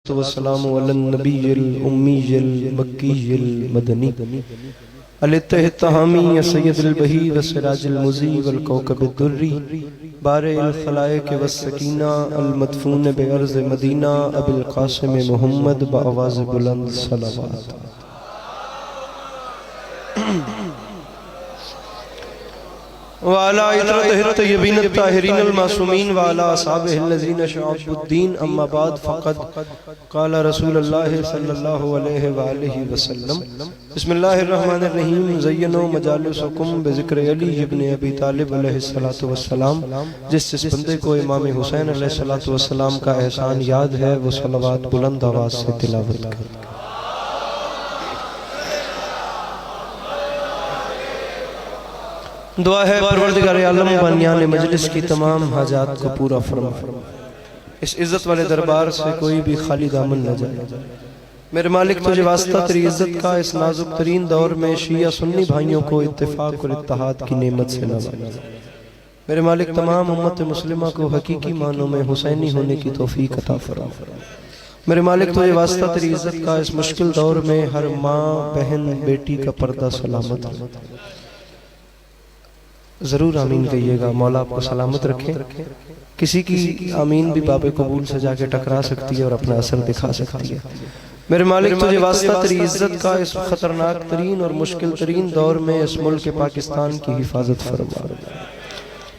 वस्सलामु Alan नबिय्यिल उम्मिय्यिल मक्किय्यिल Madani अल-इत्तिहामी सय्यदुल बही व सिराजुल मुज़ी वल कौकबुद दुर्री बारिल खलाइक व सकीना अल मदफून बिअर्ज़ मदीना अबुल क़ासिम मुहम्मद बआवाज़ बुलंद सलावत। वाला तय्यबीन ताहिरीन मासूमीन वाला असहाबिहिल्लज़ीना शअबुद्दीन अम्मा बाद फ़क़द क़ाला रसूलुल्लाह सल्लल्लाहु अलैहि वआलिहि वसल्लम बिस्मिल्लाहिर्रहमानिर्रहीम ज़य्यनु मजालिसकुम बिज़िक्र अली इब्न अबी तालिब अलैहिस्सलातु वस्सलाम। जिस बंदे को इमाम हुसैन अलैहिस्सलातु वस्सलाम का एहसान याद है वो सलावत बुलंद आवाज़ से तिलावत करे। दुआ है परवरदिगार आलम बनियान मजलिस की तमाम हाजात को पूरा फरमा। इस इज्जत वाले दरबार से कोई भी खाली दामन न जाए। मेरे मालिक तुझे वास्ता तेरी इज्जत का इस नाजुक तरीन दौर में शिया सुन्नी भाइयों को इत्तेफाक और इत्तेहाद की नेमत से नवाज। मेरे मालिक तमाम उम्मत मुस्लिमा को हकीकी मानों में हुसैनी होने की तौफीक अता फरमा। मेरे मालिक तुझे वास्ता तेरी इज्जत का इस मुश्किल दौर में हर माँ बहन बेटी का पर्दा सलामत हो। जरूर आमीन कहिएगा। मौला आपको सलामत रखे। किसी की आमीन भी बाबे कबूल से जाके टकरा सकती है और अपना असर दिखा सकती है। मेरे मालिक तुझे वास्ता तेरी इज्जत का इस खतरनाक तरीन और मुश्किल तरीन दौर में इस मुल्क पाकिस्तान की हिफाजत फरमा।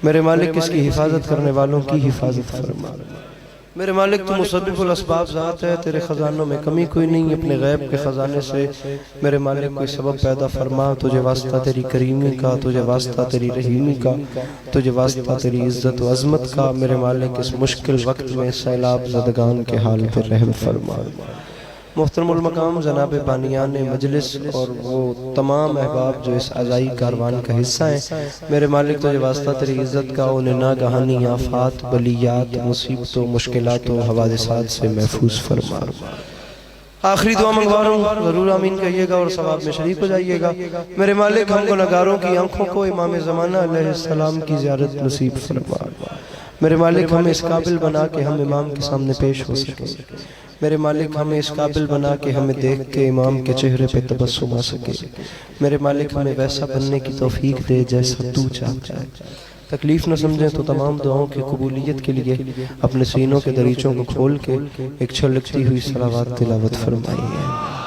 मेरे मालिक इसकी हिफाजत करने वालों की हिफाजत फरमा। मेरे मालिक तू मुसब्बिबुल अस्बाब ज़ात है, तेरे खजानों में कमी कोई नहीं। अपने गैब के खजाने से मेरे मालिक कोई सबब पैदा फरमा। तुझे वास्ता तेरी करीमी का, तुझे वास्ता तेरी रहीमी का, तुझे वास्ता तेरी इज्जत व अजमत का। मेरे मालिक इस मुश्किल वक्त में सैलाब ज़दगान के हाल पर रहम फरमा। मुहतरमुल मकाम जनाब बानियान मजलिस और वो तमाम अहबाब जो इस अजाई कारवान का हिस्सा हैं, मेरे मालिक तुझे वास्ता तेरी इज्जत का उन्हें नागहानी आफात बलियात मुसीबतों मुश्किलातों हवादिसात से महफूज फरमा। आखिरी दुआ मंगवा रहा हूँ, जरूर आमीन कहिएगा और सवाब में शरीक हो जाइएगा। मेरे मालिक हम गुनहगारों की आंखों को इमाम ज़माना अलैहिस्सलाम की ज़ियारत नसीब फरमा। मेरे मालिक हमें इस काबिल बना के हम इमाम के सामने पेश हो सके। मेरे मालिक हमें इस काबिल बना के हमें देख के इमाम के चेहरे पे तबस्सुम आ सके। मेरे मालिक हमें वैसा बनने की तौफीक दे जैसा तू चाहता है। तकलीफ न समझें तो तमाम दुआओं की कबूलियत के लिए अपने सीनों के दरीचों को खोल के एक छलकती हुई सलावत तिलावत फरमाइए।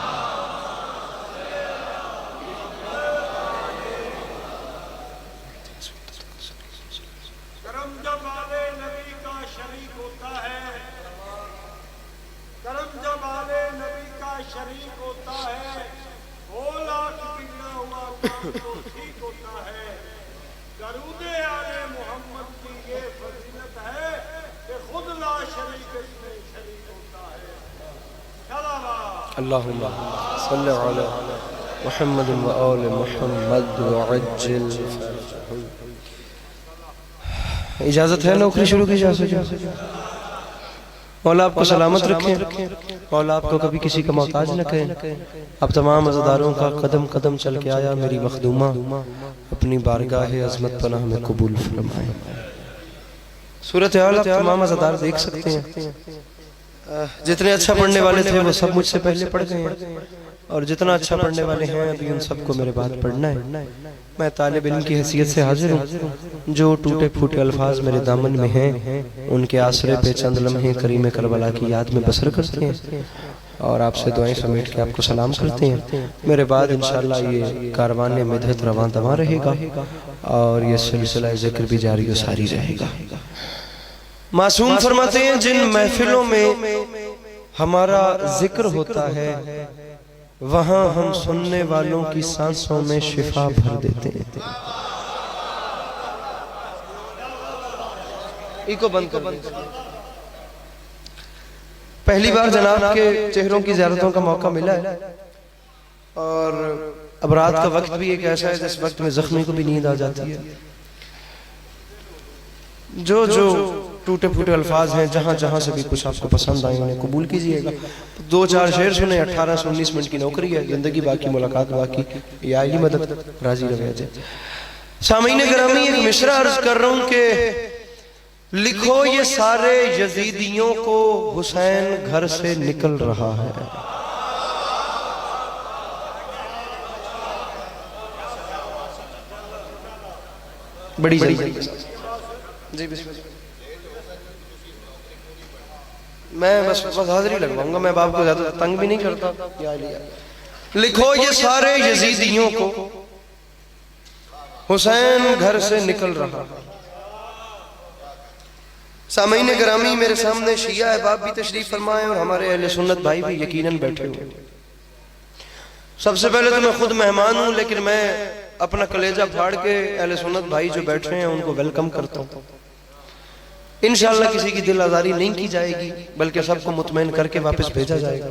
अल्लाहुम्मा सल्लि अला मुहम्मद व आले मुहम्मद व अज्जिल। इजाजत है नौकरी शुरू की जा सके। मौला आपको सलामत रखे। मौला आपको कभी किसी का मोहताज न कहे। अब तमाम अज़ादारों का कदम कदम चल के आया मेरी मखदूमा अपनी बारगाह अज़मत पनाह में कबूल फरमाए। सूरत हाल आप तमाम अज़ादार देख सकते हैं। जितने अच्छा पढ़ने वाले थे वो सब मुझसे पहले पढ़ गए हैं और जितना अच्छा पढ़ने वाले हैं अभी उन सबको मेरे बाद पढ़ना है। मैं तालिब इल्म की हैसियत से हाजिर हूँ। जो टूटे फूटे अल्फाज मेरे दामन में हैं उनके आसरे पे चंद लम्हे करीम करबला की याद में बसर करते हैं और आपसे दुआएं समेट के आपको सलाम करते हैं। मेरे बाद इंशाअल्लाह ये कारवान मिदहत रवां दवा रहेगा और ये सिलसिला ज़िक्र भी जारी व सारी रहेगा। मासूम फरमाते हैं जिन महफिलों में हमारा जिक्र होता है वहां हम सुनने वालों की सांसों में शिफा भर देते हैं। इको बंद कर। पहली बार जनाब के चेहरों की ज़ियारतों का मौका मिला है और अब रात का वक्त भी एक ऐसा है जिस वक्त में जख्मी को भी नींद आ जाती है। जो जो टूटे फूटे अल्फाज हैं जहाँ जहाँ से भी कुछ आपको पसंद आए उन्हें कबूल कीजिएगा। दो चार शेर सुने। 18 से 19 मिनट की नौकरी है, जिंदगी बाकी मुलाकात बाकी, या ही मदद राजी रहे। सामीन गिरामी एक मिसरा अर्ज कर रहा हूँ कि लिखो ये सारे यजीदियों को हुसैन घर से निकल रहा है। बड़ी जल्दी जी मैं बस हाजिरी लगवाऊंगा, मैं बाप को ज्यादा तंग भी नहीं करता। लिखो ये सारे यजीदियों को हुसैन घर से निकल रहा है। सामईन गिरामी, मेरे सामने शिया अहबाब भी तशरीफ फरमाए और हमारे अहले सुन्नत भाई भी यकीनन बैठे हुए। सबसे पहले तो मैं खुद मेहमान हूं, लेकिन मैं अपना कलेजा फाड़ के अहले सुन्नत भाई जो बैठे हैं उनको वेलकम करता हूं। इंशाअल्लाह किसी की दिल आजारी नहीं की जाएगी, बल्कि सबको मुतमईन करके वापस भेजा जाएगा।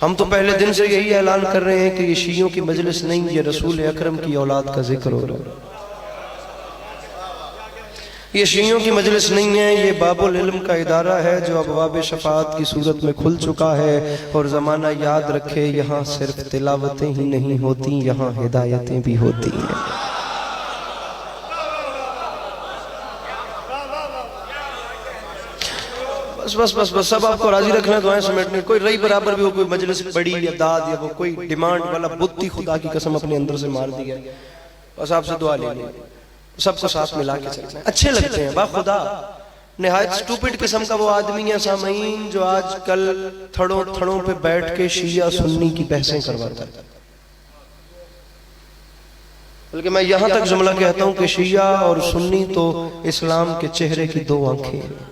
हम तो पहले दिन से यही ऐलान कर रहे हैं कि ये शियों की मजलिस नहीं, ये रसूल अकरम की औलाद का जिक्र हो रहा है। ये शियों की मजलिस नहीं है, ये बाबुल इल्म का इदारा है जो अबवाब शफाअत की सूरत में खुल चुका है। और ज़माना याद रखे, यहाँ सिर्फ तिलावतें ही नहीं होती, यहाँ हिदायतें भी होती हैं। बस बस बस बस सब आपको राजी रखना, दुआएं समेटने। कोई रही बराबर भी हो, कोई मजलिस बड़ी या दाद या वो कोई डिमांड वाला बुत्ती खुदा की कसम अपने अंदर से मार दिया, बस आपसे दुआ लेनी, सबको साथ मिला के चलना। अच्छे लगते हैं बाखुदा। निहायत स्टूपिड किस्म का वो आदमी है सामईन जो आज कल थड़ों थड़ों पे बैठ के शिया सुन्नी की बहसें करवाता है। बल्कि मैं यहां तक जुमला कहता हूं कि शिया और सुन्नी तो इस्लाम के चेहरे की दो आंखें हैं।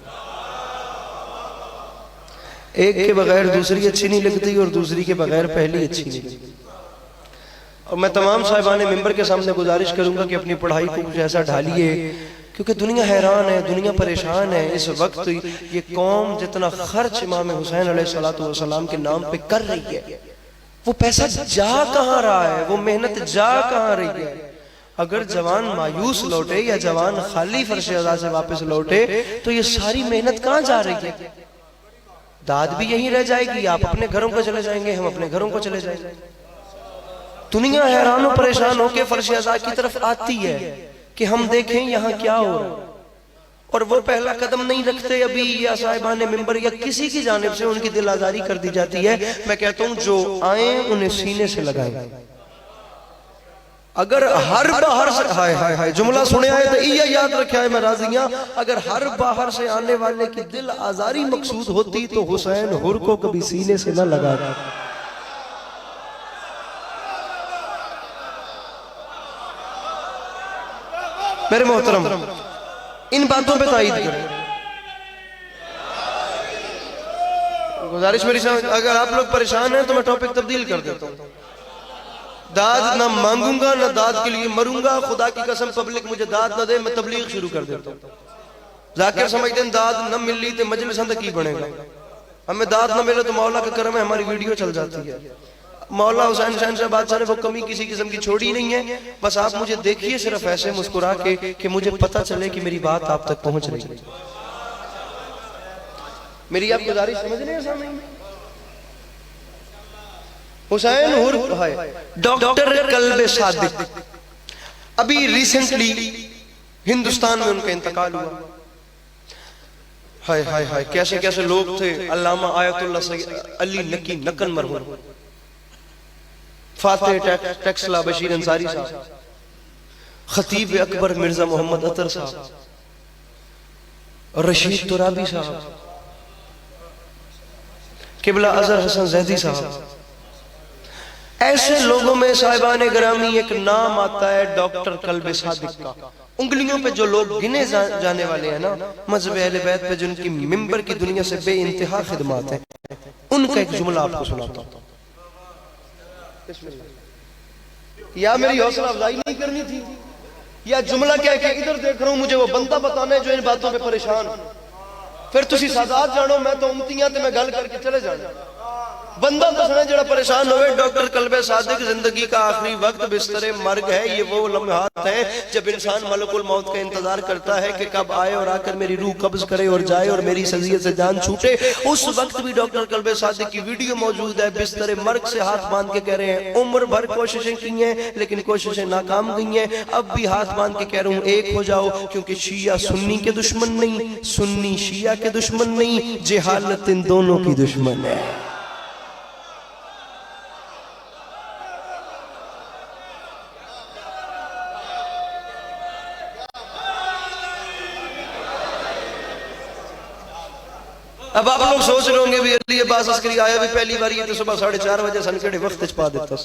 एक के बगैर दूसरी अच्छी नहीं लगती और दूसरी के बगैर पहली अच्छी नहीं लगती। और मैं तमाम साहिबाने मिंबर के सामने गुजारिश करूंगा कि अपनी पढ़ाई को कुछ ऐसा ढालिए, क्योंकि दुनिया हैरान है, दुनिया परेशान है। इस वक्त ये कौम जितना खर्च इमाम हुसैन अलैहिस्सलाम के नाम पे कर रही है, वो पैसा जा कहाँ रहा है, वो मेहनत जा कहाँ रही है। अगर जवान मायूस लौटे या जवान खाली फर्श अज़ा से वापस लौटे तो ये सारी मेहनत कहाँ जा रही है। दाद भी यहीं रह जाएगी, आप अपने घरों को चले जाएंगे, हम अपने घरों को चले जाएंगे। दुनिया हैरान और परेशान होकर फर्श अज़ा की तरफ आती है कि हम देखें यहाँ क्या हो रहा है, और वो पहला कदम नहीं रखते अभी, या साहिबाने मिंबर या किसी की जानिब से उनकी दिल आजारी कर दी जाती है। मैं कहता हूँ जो आए उन्हें सीने से लगाए। अगर हर बाहर से हाय हाय हाय जुमला सुने आए तो ये याद रखे आए मैं राजियां, अगर हर बाहर से आने वाले की दिल आजारी मकसूद होती तो हुसैन हुर को कभी सीने से न लगा। मेरे मोहतरम, इन बातों पे तायीद करें। गुजारिश मेरी, अगर आप लोग परेशान हैं तो मैं टॉपिक तब्दील कर देता हूँ। दाद ना मांगूंगा ना दाद के लिए मरूंगा, खुदा की कसम पब्लिक मुझे दाद ना दे, मैं तबलीग शुरू कर देता हूँ। जाकिर समझते हैं दाद न मिली तो मजलिस अंदर की बनेगा, हमें दाद ना मिले तो मौला का करम है हमारी वीडियो चल जाती है। मौला हुसैन शहंशाह बादशाह ने वो कमी किसी किस्म की छोड़ी नहीं है। बस आप मुझे देखिए सिर्फ ऐसे मुस्कुरा के कि मुझे पता चले कि मेरी बात आप तक पहुंच रही है। मेरी आप गुजारिश समझ रहे हैं सामने? हुसैन हुर है डॉक्टर कल्बे सादिक, अभी रिसेंटली हिंदुस्तान में उनका इंतकाल हुआ। हाय हाय हाय कैसे कैसे लोग थे। अल्लामा आयतुल्लाह सैयद अली नकी नकन मरहूम, फातिह टैक्सला बशीर अंसारी साहब, खतीब अकबर मिर्जा मोहम्मद अतर साहब, रशीद तुराबी साहब, किबला अजहर हसन जैदी साहब, ऐसे लोगों में साहिबाने गिरामी एक नाम आता है डॉक्टर कल्बे सादिक का। उंगलियों पे जो लोग गिने जाने वाले हैं ना मज़हब अहले बैत पे, जिनकी मिंबर की दुनिया से बेइंतहा खिदमत है, उनका एक जुमला आपको सुनाता हूं। या मेरी हौसला अफजाई नहीं करनी थी, या जुमला क्या है, इधर देख रहा हूं मुझे वो बंदा बताना है जो इन बातों पे परेशान। फिर तुसी सादात जानो, मैं तो उम्मतियां ते मैं गल करके चले जाना। बंदा दसना जरा परेशान होवे। डॉक्टर कल्बे सादिक, जिंदगी का आखिरी वक्त बिस्तरे मर्ग है, ये वो लम्हात है जब इंसान मलकुल मौत का इंतजार करता है कि कब आए और आकर मेरी रूह कब्ज करे और जाए और मेरी सजियत से जान छूटे। उस वक्त भी डॉक्टर कल्बे सादिक की वीडियो मौजूद है। बिस्तरे मर्ग से हाथ बांध के कह रहे हैं, उम्र भर कोशिशें की हैं लेकिन कोशिशें नाकाम गई हैं, अब भी हाथ बांध के कह रहा हूं एक हो जाओ, क्योंकि शिया सुन्नी के दुश्मन नहीं, सुन्नी शिया के दुश्मन नहीं, जेहालत इन दोनों की दुश्मन है। अब आप लोग सोच रहे होंगे भी अली अब्बास अस्करी आया भी पहली बार ये तो सुबह 4:30 बजे सनकेड़े वक्त पा देता।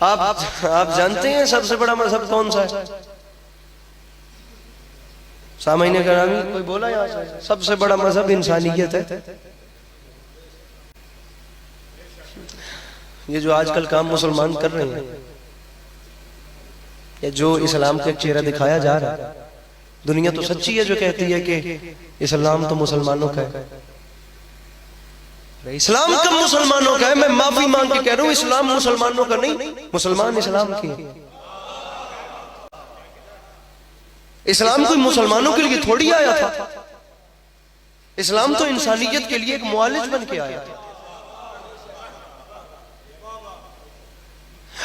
आप जानते हैं सबसे बड़ा मजहब कौन सा है? सामईन करामी, कोई बोला यहाँ से? सबसे बड़ा मजहब इंसानियत है। ये जो आजकल काम मुसलमान कर रहे हैं, या जो इस्लाम का चेहरा दिखाया जा रहा है, दुनिया तो सच्ची है जो कहती है कि इस्लाम तो मुसलमानों का है। इस्लाम कब मुसलमानों का है? मैं माफी मांग के कह रहा हूं, इस्लाम मुसलमानों का नहीं, मुसलमान इस्लाम के। इस्लाम कोई मुसलमानों के लिए थोड़ी आया था, इस्लाम तो इंसानियत के लिए एक मुआलिज बन के आया था।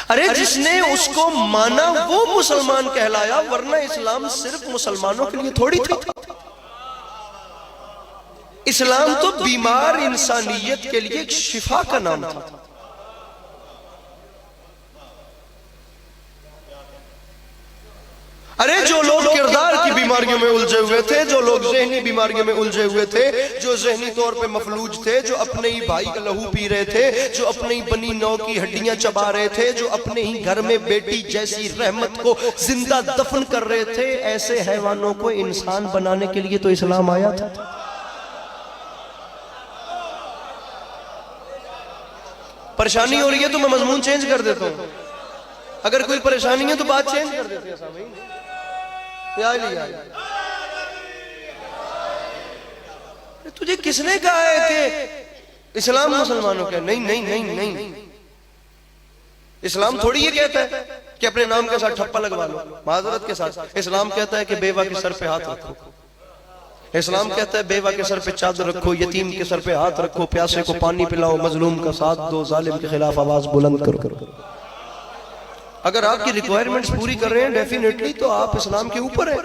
अरे जिसने उसको माना वो मुसलमान कहलाया, वरना इस्लाम सिर्फ मुसलमानों के लिए थोड़ी था। इस्लाम तो बीमार इंसानियत के लिए एक शिफा का नाम था। अरे जो लोग किरदार की बीमारियों में उलझे हुए थे, जो लोग ज़हनी बीमारियों में उलझे हुए थे, जो ज़हनी तौर पे मफलूज थे, जो अपने ही भाई का लहू पी रहे थे, जो अपने ही बनी नौ की हड्डियां चबा रहे थे, जो अपने ही घर में बेटी जैसी रहमत को जिंदा दफन कर रहे थे, ऐसे हैवानों को इंसान बनाने के लिए तो इस्लाम आया था। परेशानी हो रही है तो मैं मजमून चेंज कर देता हूं। अगर कोई परेशानी है तो बात चेंज कर देते हैं। तुझे किसने कहा है कि इस्लाम मुसलमानों का? नहीं नहीं नहीं नहीं, इस्लाम थोड़ी ये कहता है कि अपने नाम के साथ ठप्पा लगवा लो, माजरत के साथ। इस्लाम कहता है कि बेवा के सर पे हाथ रखो। इस्लाम कहता है बेवा के सर पे चादर रखो, यतीम के सर पे हाथ रखो, प्यासे को पानी पिलाओ, मजलूम का साथ दो, जालिम के खिलाफ आवाज बुलंद करो। अगर आपकी रिक्वायरमेंट्स पूरी कर रहे हैं डेफिनेटली तो आप इस्लाम के ऊपर हैं,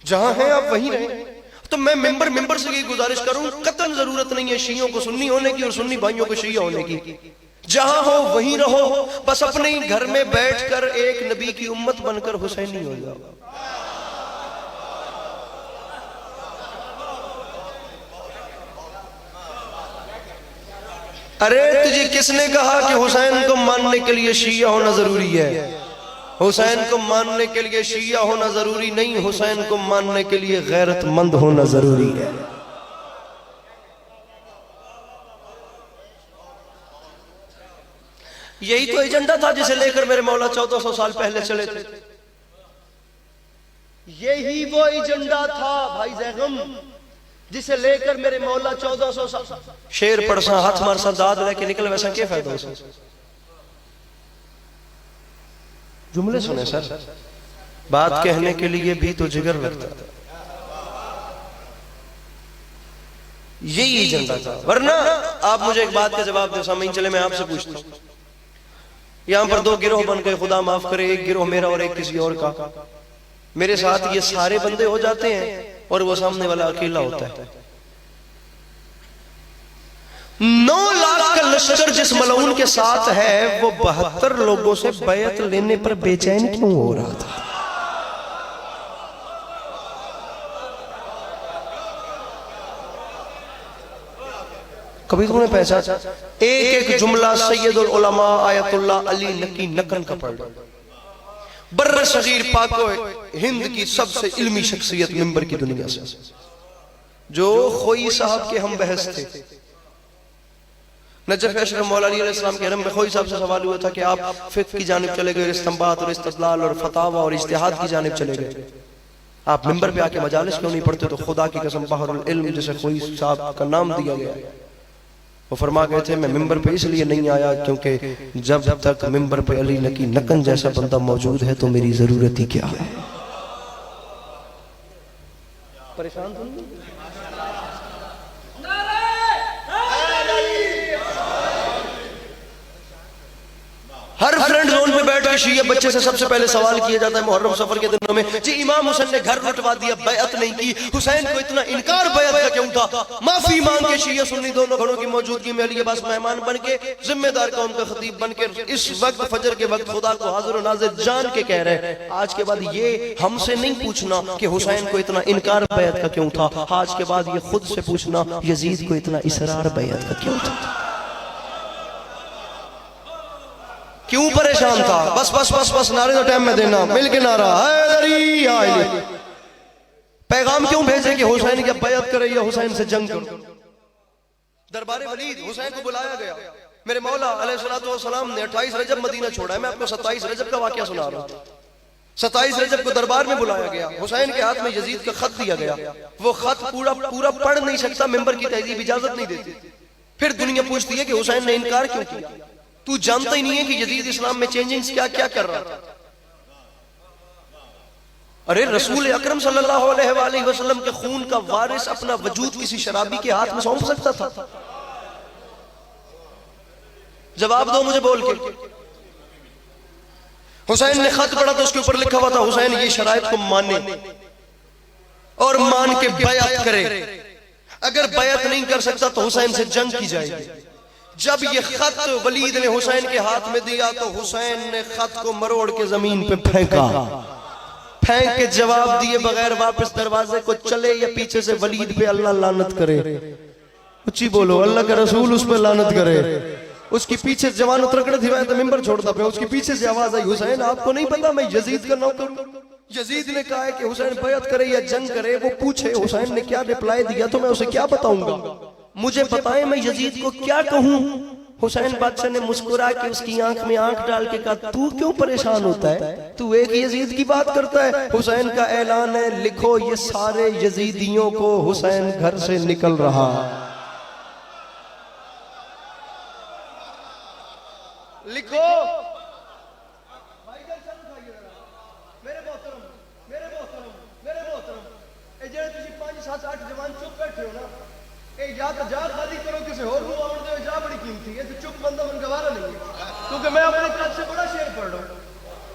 जहां हैं आप वहीं रहें। तो मैं मेंबर से ये गुजारिश करूं, कतई जरूरत नहीं है शियों को सुन्नी होने की और सुन्नी भाइयों को शिया होने की। जहां हो वहीं रहो, बस अपने ही घर में बैठकर एक नबी की उम्मत बनकर हुसैनी हो जाओ। अरे तुझे किसने कहा कि हुसैन को मानने के लिए शिया होना जरूरी है? हुसैन को मानने के लिए शिया होना जरूरी नहीं, हुसैन को मानने के लिए गैरतमंद होना जरूरी है। यही तो एजेंडा था जिसे लेकर मेरे मौला 1400 साल पहले चले थे। यही वो एजेंडा था भाई ज़ैगम जिसे लेकर मेरे मौला 1400 साल। शेर पड़सा हाथ मारसा दाद लेके निकल, वैसा क्या फायदा उसे? जुमले सुने सर, बात कहने के लिए भी तो जिगर लगता था। यही एजेंडा था, वरना आप मुझे एक बात का जवाब दो सामईन। चले मैं आपसे पूछता हूं, यहां पर दो गिरोह बन गए, खुदा माफ करे, एक गिरोह मेरा और एक किसी और का। मेरे साथ ये सारे बंदे हो जाते हैं और वो सामने वाला अकेला होता है। 9 लाख का लश्कर जिस मलऊन के साथ है, वो 72 लोगों से बैत लेने पर बेचैन क्यों हो रहा था? कभी तुमने पहचाना? एक एक जुमला सैयदुल उलमा आयतुल्लाह अली नकी नकन का पढ़ लो। बर्र सगीर पाको हिंद की सबसे इल्मी शख्सियत मिंबर की दुनिया से, जो खोई साहब के हम बहस थे। नजफ अशरफ मौला अली अलैहिस्सलाम के हरम में खोई साहब से सवाल हुआ था कि आप फिक्र की जानिब चले गए, इस्तिंबात और इस्तिदलाल और फतावा और इज्तिहाद की जानिब चले गए। आप मिंबर पे आके मजालिस क्यों नहीं पढ़ते? तो खुदा की कसम बहरुल इल्म जैसे कोई साहब का नाम दिया गया, वो फरमा गए थे मैं मिंबर पे इसलिए नहीं आया क्योंकि जब तक मिंबर पे अली नकी नकन जैसा बंदा मौजूद है तो मेरी जरूरत ही क्या है। परेशान तो नहीं? हर फ्रेंड जोन में बैठ के शिया बच्चे से सबसे पहले सवाल किया जाता है मुहर्रम सफर के दिनों में, जी इमाम हुसैन ने घर लुटवा दिया, बैअत नहीं की, हुसैन को इतना इनकार बैअत का क्यों था? माफी मांग के शिया सुन्नी दोनों घरों की मौजूदगी में अली अब्बास मेहमान बन के, जिम्मेदार कौम का खतीब बन के इस वक्त फजर के वक्त खुदा को हाजिर और नाज़िर जान के कह रहे हैं, आज के बाद ये हमसे नहीं पूछना कि हुसैन को इतना इनकार बैअत का क्यों था, आज के बाद ये खुद से पूछना यजीद को इतना इसरार बैअत का क्यों था, क्यों परेशान था? बस बस बस बस नारे का टाइम में देना, मिल के नारा हैदरी आइले। पैगाम क्यों भेजे कि हुसैन की बैअत करे या हुसैन से जंग करो? दरबार वलीद हुसैन को बुलाया गया, मेरे मौला अलैहिस्सलातु वस्सलाम ने 28 रजब मदीना छोड़ा है, मैं आपको 27 रजब का वाकया सुना रहा हूं। 27 रजब को दरबार में बुलाया गया, हुसैन के हाथ में यजीद का खत दिया गया, वो खत पूरा पढ़ नहीं सकता, मिंबर की तहजीब इजाजत नहीं देती। फिर दुनिया पूछती है कि हुसैन ने इनकार क्यों किया? तू जानता ही नहीं है कि यजीद इस्लाम में चेंजिंग्स क्या क्या कर रहा था। अरे रसूल अकरम सल्लल्लाहु अलैहि वसल्लम के खून का वारिस अपना वजूद किसी शराबी के हाथ में सौंप सकता था? जवाब दो मुझे बोल के। हुसैन ने खत पढ़ा तो उसके ऊपर लिखा हुआ था हुसैन ये शराइत को माने और मान के बैअत करे, अगर बैअत नहीं कर सकता तो हुसैन से जंग की जाएगी। जब ये खत वलीद ने हुसैन के हाथ में दिया तो हुसैन ने खत को मरोड़ के जमीन पे फेंका, फेंक के जवाब दिए बगैर वापस दरवाजे को चले या पीछे से वलीद पे अल्लाह लानत करे। ऊंची बोलो, अल्लाह का रसूल उस पे लानत करे। उसके पीछे जवान उतर थी, मैं तो मिंबर छोड़ता पे, उसके पीछे से आवाज आई हुसैन आपको नहीं पता मैं यजीद का नौकर हूं। यजीद ने कहा है कि हुसैन बैअत करे या जंग करे, वो पूछे हुसैन ने क्या रिप्लाई दिया तो मैं उसे क्या बताऊंगा, मुझे बताएं मैं यजीद को क्या कहूं। हुसैन बादशाह ने मुस्कुरा के उसकी आंख में आंख डाल के कहा तू क्यों परेशान होता है, तू एक यजीद की बात करता है। हुसैन का ऐलान है लिखो ये सारे यजीदियों को हुसैन घर से निकल रहा। लिखो मेरे मोहतरम, मेरे मोहतरम, मेरे मोहतरम, ए जेड़े तुसी 5 7 8 जवान चुप बैठे हो ना, या तो जा खाली करो किसी और को आवड़ दो, जा बड़ी कीमती है, तो चुप बंदा मन गवारा नहीं है, क्योंकि मैं अपने कद से बड़ा शेर पढ़ रहा हूं।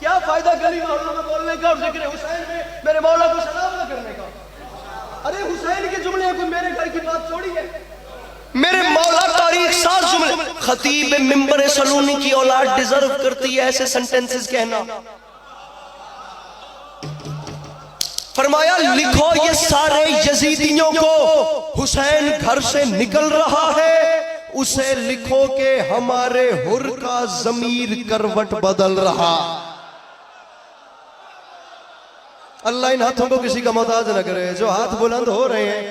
क्या फायदा गली मोहल्लों में बोलने का और जिक्र हुसैन में मेरे मौला को सलाम न करने का? अरे हुसैन के जुमले कोई मेरे घर की बात छोड़ी है, मेरे मौला तारीख साज जुमले। खतीब मिंबर सलूनी की औलाद डिजर्व करती है ऐसे सेंटेंसेस कहना। फरमाया लिखो ये सारे यजीदियों को हुसैन घर से निकल रहा है, उसे लिखो के हमारे हुर का जमीर करवट बदल रहा। अल्लाह इन हाथों को किसी का मोहताज न करे, जो हाथ बुलंद हो रहे हैं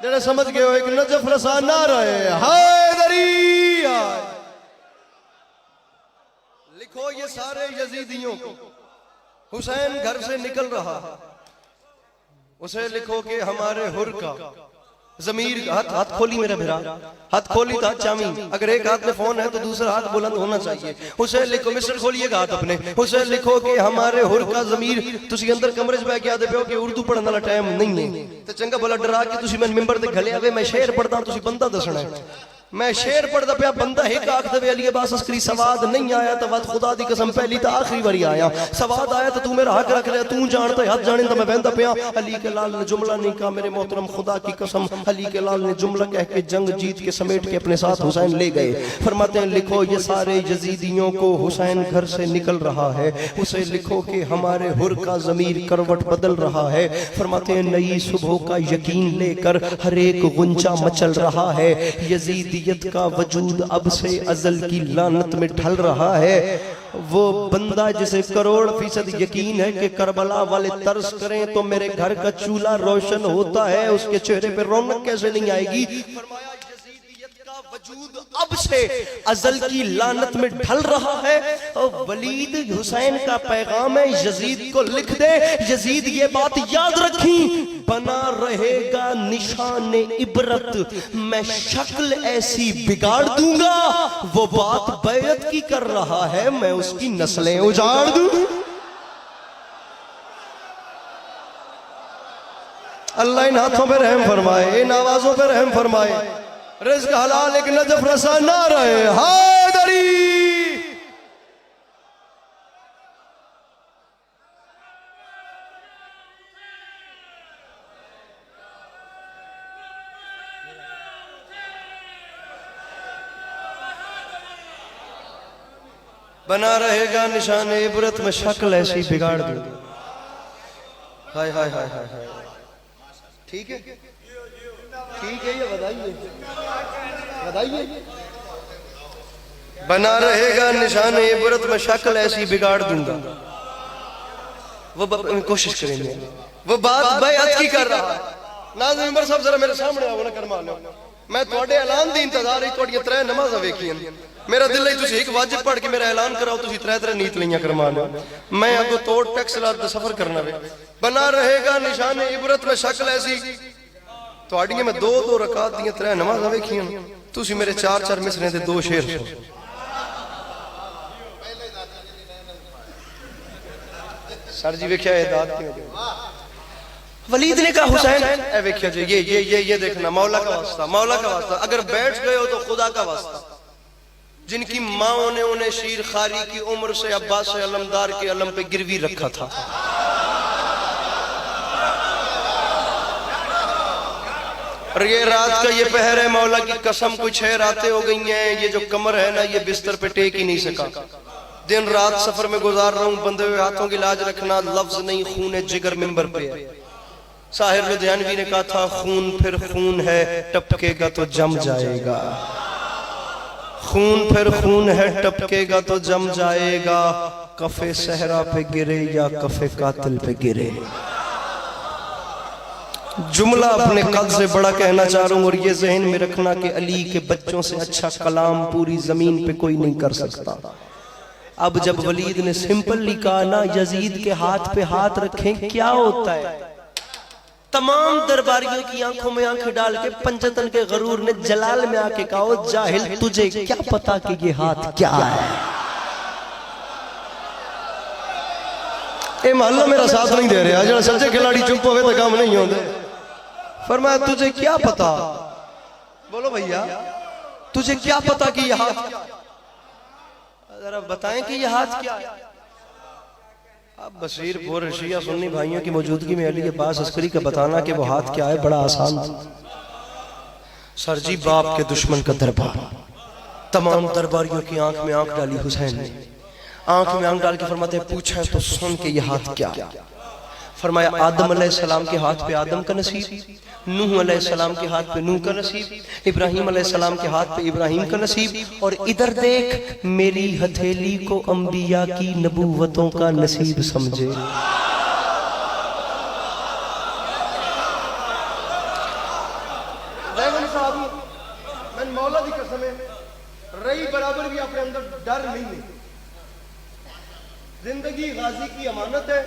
जरा समझ गए हो एक नजफ रसा ना रहे। हैदरी लिखो ये सारे यजीदियों को हुसैन घर से निकल रहा है, उसे लिखो कि हमारे हुर का जमीर। हाथ खोली मेरा भिरा, हाथ खोली था चामी, अगर एक हाथ में फोन है तो दूसरा हाथ बुलंद होना चाहिए। उसे लिखो, मिस्टर खोलिएगा हाथ अपने, उसे लिखो कि हमारे हुर का जमीर। तुसी अंदर कमरे च बैठ के आदे पे हो कि उर्दू पढ़ने वाला टाइम नहीं है, तो चंगा भला डरा के तुसी मैं मिंबर ते घले आवे, मैं शेर पढ़दा तुसी बंदा दसना है। मैं शेर पढ़दा पिया, बंदा एक आख दे अली अब्बास अस्करी सवाद नहीं आया तो वत खुदा दी कसम पहली तो आखिरी बारी आया, सवाद आया तो तू मेरा हक रख लिया, तू जानता हद जाने तो मैं बहता पिया। अली के लाल ने जुमला नहीं कहा मेरे मोहतरम, खुदा की कसम अली के लाल ने जुमला कह के जंग जीत के समेट के अपने साथ हुसैन ले गए। फरमाते हैं लिखो ये सारे यजीदियों को हुसैन घर से निकल रहा है, उसे लिखो कि हमारे हुर का जमीर करवट बदल रहा है। फरमाते हैं नई सुबह का यकीन लेकर हर एक गुंजा मचल रहा है, यजीद का वजूद अब से अजल की लानत में ढल रहा है। वो बंदा जिसे करोड़ फीसद यकीन है कि करबला वाले तरस करें तो मेरे घर का चूल्हा रोशन होता है, उसके चेहरे पे रौनक कैसे नहीं आएगी। फरमाया यजीदियत का वजूद अब से अजल की लानत में ढल रहा है। और वलीद हुसैन का पैगाम है, यजीद को लिख दे, यजीद ये बात याद रखी, बना रहेगा निशान इबरत, मैं शक्ल ऐसी बिगाड़ दूंगा, वो बात बैत की कर रहा है, मैं उसकी नस्लें उजाड़ दूं। अल्लाह इन हाथों पे रहम फरमाए, इन आवाजों पे रहम फरमाए, रिज़्क़ हलाल एक नजफ रसा ना रहे। हैदरी बना रहेगा निशान इबरत में शक्ल ऐसी बिगाड़ दूं। हाय हाय हाय हाय हाय, ठीक है, ठीक है, ये बताइए बताइए। बना रहेगा निशान इबरत में शक्ल ऐसी बिगाड़ दूंगा। वो कोशिश करेंगे, वो बात बैअत की कर रहा है। नाज़रीन उमर साहब जरा मेरे सामने आओ ना, करवा लो। मैं थोड़े ऐलान दी इंतजार ही, थोड़ी त्रै नमाज़ां वेखियां, मेरा दिल है तुसी एक वाजिब पढ़ के मेरा ऐलान कराओ, तुसी त्रै त्रै नीत लियां करवा लो। मैं अगो तोड़ टैक्स लाद सफर करना वे। बना रहेगा निशान इबरत में शक्ल ऐसी, थोड़ियां मैं दो दो रकात दियां त्रै नमाज़ां वेखियां, तुसी मेरे चार चार मिसरे दे दो शेर सुनो। सर जी वेख्या वलीद ने कहा हुसैन ए वेख्या जी, ये देखना, मौला का वास्ता, मौला का वास्ता, अगर बैठ गए हो तो खुदा का वास्ता। जिनकी माओ ने उन्हें शीर खारी की उम्र से अब्बास अलमदार के अलम पे गिरवी रखा था, और ये रात का ये पहर है, मौला की कसम कुछ 6 रातें हो गई हैं, ये जो कमर है ना, ये बिस्तर पे टेक ही नहीं सका। दिन रात सफर में गुजार रहा हूं, बंधे हुए हाथों की लाज रखना, लफ्ज नहीं खून जिगर मिंबर पे है। साहिर लुधियानवी ने कहा था, खून फिर खून है, टपकेगा तो जम जाएगा। खून फिर खून है, टपकेगा तो जम जाएगा, कफे सहरा पे गिरे या कफे कातिल पे गिरे। जुमला अपने कद से बड़ा कहना चाह रहा हूं, और ये जहन में रखना कि अली के बच्चों से अच्छा कलाम पूरी जमीन पे कोई नहीं कर सकता। अब जब वलीद ने सिंपल कहा ना, यजीद के हाथ पे हाथ रखें, क्या होता है? तमाम दरबारियों की आंखों में आंखें डाल के पंचतन के गरूर ने जलाल में आके कहा, जाहिल तुझे क्या पता कि ये हाथ क्या है? ए मोहल्ला मेरा साथ नहीं दे रहा, जो सच्चे खिलाड़ी चुप होवे तो काम नहीं होते। फरमाया तुझे क्या पता, बोलो भैया तुझे क्या पता कि ये हाथ क्या है? जरा बताएं कि ये हाथ क्या है। अब बसीरपुर रशिया सुन्नी भाइयों की मौजूदगी में अली के पास अस्करी का बताना कि वो हाथ क्या है बड़ा आसान था। सर जी बाप के दुश्मन का दरबार, तमाम दरबारियों की आंख में आंख डाली हुसैन ने, आंख में आंख डाल के फरमाते पूछा तो सुन के ये हाथ क्या? फरमाया आदम अलैहिस्सलाम के हाथ पे आदम का नसीब, नूह अलैहिस्सलाम के हाथ पे नूह का नसीब, इब्राहिम अलैहिस्सलाम के हाथ पे इब्राहिम का नसीब, और इधर देख मेरी हथेली को अंबिया की नबूवतों का नसीब समझे। मैं मौला की कसम है, रही बराबर भी अपने अंदर डर नहीं है। जिंदगी गाजी की अमानत है,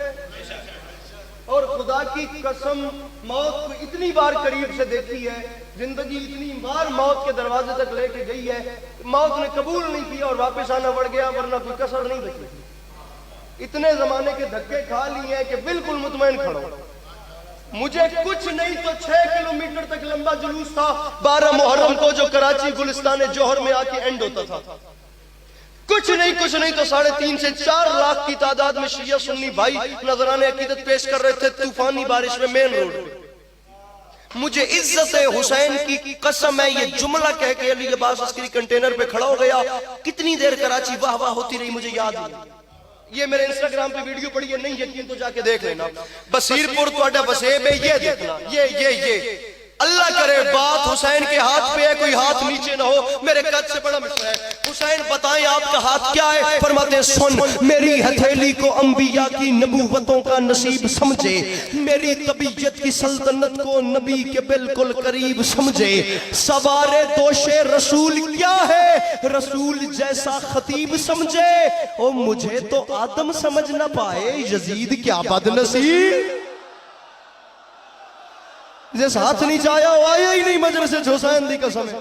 और खुदा की कसम मौत को इतनी बार करीब से देखी है, जिंदगी इतनी बार मौत के दरवाजे तक लेके गई है, मौत ने कबूल नहीं किया और वापस आना पड़ गया, वरना कोई कसर नहीं बची। इतने जमाने के धक्के खा लिए हैं कि बिल्कुल मुतमईन खड़ो। मुझे कुछ नहीं तो 6 किलोमीटर तक लंबा जुलूस था 12 मुहर्रम को, जो कराची गुलिस्तान जौहर में आके एंड होता था। कुछ नहीं तो 3.5 से 4 लाख की तादाद में शिया सुन्नी भाई नजराने अकीदत पेश कर रहे थे तूफानी बारिश में मेन रोड पे। मुझे इज्जत हुसैन की कसम है, ये जुमला कह के अली अब्बास अस्करी कंटेनर पे खड़ा हो गया। कितनी देर कराची वाह वाह होती रही मुझे याद नहीं। ये मेरे इंस्टाग्राम पे वीडियो पड़ी है, नहीं यकीन तो जाके देख लेना। बसीरपुर तो वसेब है, ये देखना, ये अल्लाह करे बात हुसैन के हाथ पे है, कोई हाथ नीचे ना हो, मेरे कद से बड़ा मिसरा है। हुसैन बताएं आपका हाथ क्या है? फरमाते सुन, मेरी हथेली को अंबिया की नबूवतों का नसीब समझे, मेरी तबीयत की सल्तनत को नबी के बिल्कुल करीब समझे। सवारे दोशे रसूल क्या है? रसूल जैसा खतीब समझे। ओ मुझे तो आदम समझ ना पाए, यजीद क्या बदनसीब। जिस हाथ नीचे आया वो आया ही नहीं मजलिस हुसैन दी कसम है।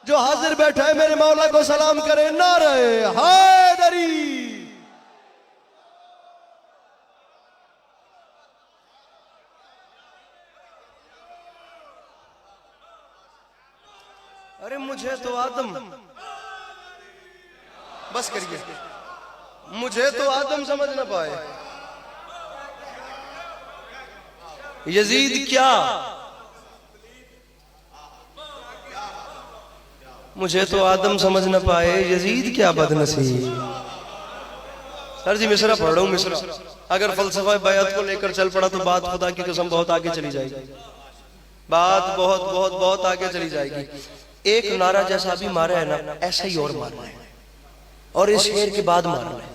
जो हाजिर बैठा है मेरे मौला को सलाम करे, नारे हैदरी। अरे मुझे तो आदम, बस करिए, मुझे तो आदम समझ ना पाए, यजीद क्या। मुझे तो आदम समझ न पाए, यजीद क्या बदनसीब। सर जी मिसरा पढ़ रहा हूं, मिसरा अगर फलसफा बैत को लेकर चल पड़ा तो बात खुदा की कसम बहुत आगे चली जाएगी, बात बहुत बहुत बहुत आगे चली जाएगी। एक नारा जैसा भी मारा है ना, ऐसा ही और मारना है, और इस शेर के बाद मारना है,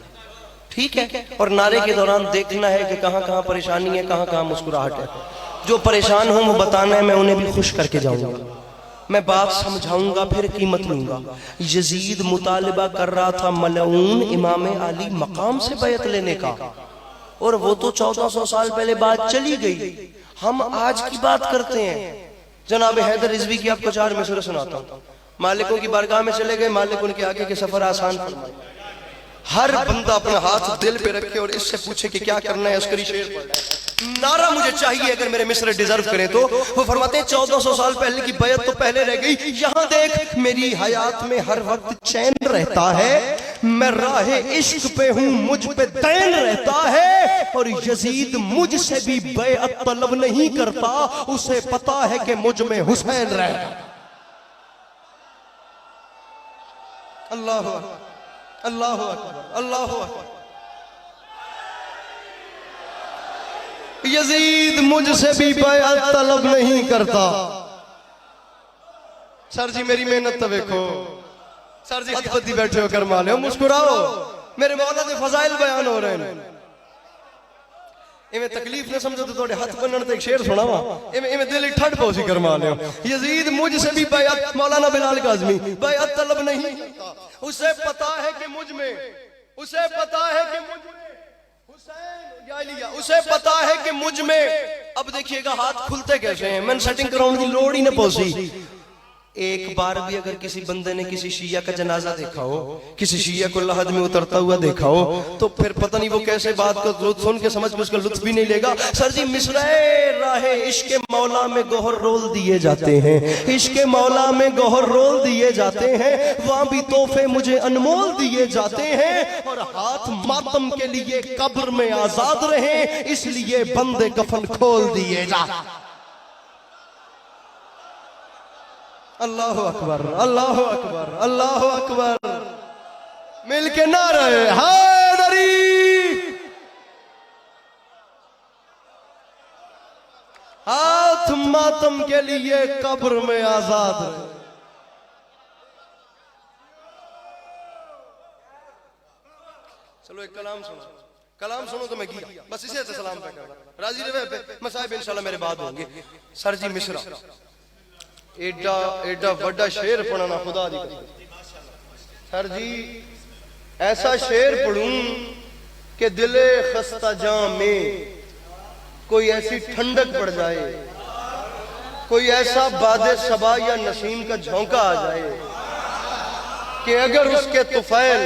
ठीक है। और नारे के दौरान देखना है कि कहां कहां परेशानी है, कहां कहां मुस्कुराहट है। जो परेशान हो वो बताना है, मैं उन्हें भी खुश करके जाऊंगा, मैं बात समझाऊंगा, फिर कीमत लूंगा। यजीद मुतालिबा कर रहा था मलऊन इमाम अली मकाम से बैत लेने का, और वो तो 1400 साल पहले बात चली गई। हम आज की बात करते हैं। जनाब हैदर रिजवी की आपको 4 मिसरे सुनाता हूं। मालिकों की बारगाह में चले गए, मालिक उनके आगे के सफर आसान फरमाए। हर बंदा अपना हाथ दिल पे रखे और इससे पूछे कि क्या करना है, अस्करी शेर पढ़ना है। नारा मुझे चाहिए अगर मेरे मिसरे डिजर्व करें तो। वो फरमाते हैं 1400 साल पहले की बैत तो पहले रह गई, यहाँ देख मेरी हयात में हर वक्त चैन रहता है, मैं राहे इश्क पे हूँ, मुझ पे दैन रहता है। और यजीद मुझसे भी बैत तलब नहीं करता, उसे पता है कि मुझ में हुसैन रहता। अल्लाह अल्लाह अकबर, अल्लाह अकबर। यजीद मुझसे भी बैत तलब नहीं करता। सर जी मेरी मेहनत तो देखो, सर जी हदपति बैठे हो, करमा ले, मुस्कुराओ, मेरे मौला के फजाइल बयान हो रहे हैं। इवें तकलीफ न समझो तो थोड़े हाथ बनने ते एक शेर सुनावा, इवें दिल ठंड पौसी करमा ले। यजीद मुझसे भी बैत, मौलाना बिलाल काज़मी, बैत तलब नहीं करता, उसे पता है कि मुझ में, उसे पता है कि मुझ में हुसैन या लिया, उसे पता है कि मुझ में। अब देखिएगा हाथ खुलते कैसे हैं, मैंने सेटिंग कराने की लोड़ ही न पहुंची। एक बार भी अगर किसी बंदे ने किसी शिया का जनाजा देखा हो, किसी शिया को लहद में उतरता हुआ देखा हो, तो फिर पता नहीं वो कैसे बात को सुन के समझ में उसका लुत्फ भी नहीं लेगा। सर जी मिसरे राहे इश्क मौला में गोहर रोल दिए जाते हैं, इश्क मौला में गोहर रोल दिए जाते हैं, वहां भी तोहफे मुझे अनमोल दिए जाते हैं। और हाथ मातम के लिए कब्र में आजाद रहे, इसलिए बंदे कफन खोल दिए जाते। अल्लाह अकबर, अल्लाह अकबर, अल्लाह अकबर। मिलके नारे हैदरी। हाथ मातम के लिए कब्र में आजाद रहे। चलो एक कलाम सुनो, कलाम सुनो तो मैं गया, बस इसे तो सलाम पे करना, राजी रहे पे मसाइब इंशाल्लाह मेरे बाद होंगे। सर जी मिश्रा एडा एडा बड़ा शेर पढ़ना खुदा दी कसम। सर जी ऐसा शेर पढ़ूं कि दिले खस्ता जां में कोई ऐसी ठंडक पड़ जाए, कोई ऐसा बादे सबा या नसीम का झोंका आ जाए कि अगर उसके तुफैल